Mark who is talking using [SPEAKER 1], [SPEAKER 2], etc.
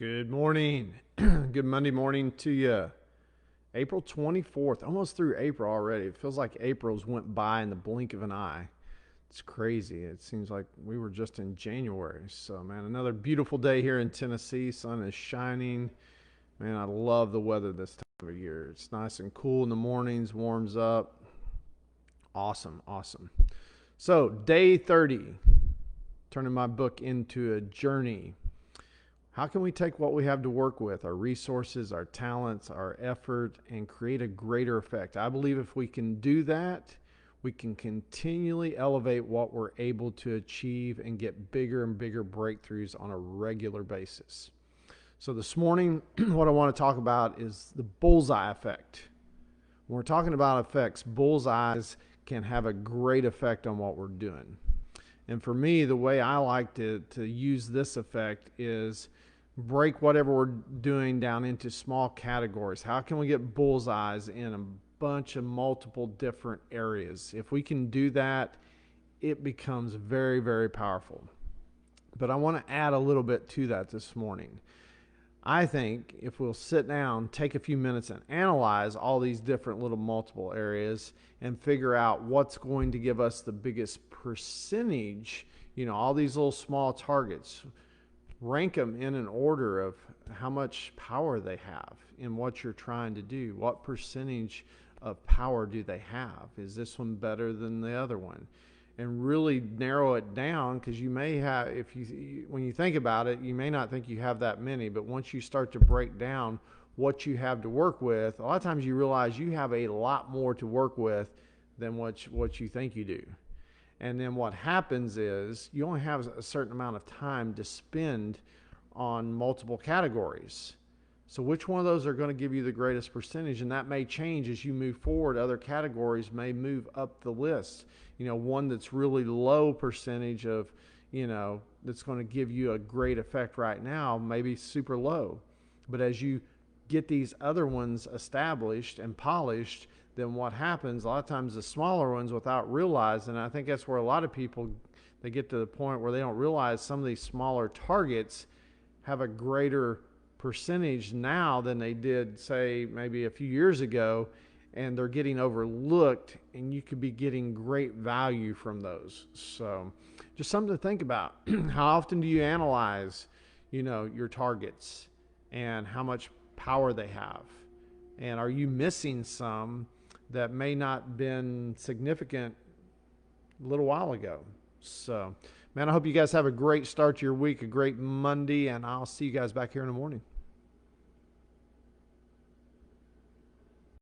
[SPEAKER 1] Good morning. Good Monday morning to you. April 24th, almost through April already. It feels like April's went by in the blink of an eye. It's crazy. It seems like we were just in January. So, man, another beautiful day here in Tennessee. Sun is shining. Man, I love the weather this time of year. It's nice and cool in the mornings, warms up. Awesome, awesome. So, day 30, turning my book into a journey. How can we take what we have to work with, our resources, our talents, our effort, and create a greater effect? I believe if we can do that, we can continually elevate what we're able to achieve and get bigger and bigger breakthroughs on a regular basis. So this morning, what I want to talk about is the bullseye effect. When we're talking about effects, bullseyes can have a great effect on what we're doing. And for me, the way I like to use this effect is break whatever we're doing down into small categories. How can we get bullseyes in a bunch of multiple different areas? If we can do that, it becomes very, very powerful. But I want to add a little bit to that this morning. I think if we'll sit down, take a few minutes and analyze all these different little multiple areas and figure out what's going to give us the biggest percentage, all these little small targets, rank them in an order of how much power they have in what you're trying to do. What percentage of power do they have? Is this one better than the other one? And really narrow it down, because you may have, when you think about it, you may not think you have that many, but once you start to break down what you have to work with, a lot of times you realize you have a lot more to work with than what you think you do. And then what happens is you only have a certain amount of time to spend on multiple categories. So which one of those are going to give you the greatest percentage? And that may change as you move forward. Other categories may move up the list. One that's really low percentage of, that's going to give you a great effect right now, maybe super low. But as you get these other ones established and polished, then what happens, a lot of times the smaller ones, without realizing, and I think that's where a lot of people, they get to the point where they don't realize some of these smaller targets have a greater percentage now than they did, say, maybe a few years ago, and they're getting overlooked, and you could be getting great value from those. So just something to think about. How often do you analyze, your targets and how much power they have? And are you missing some that may not been significant a little while ago? So, man, I hope you guys have a great start to your week, a great Monday, and I'll see you guys back here in the morning.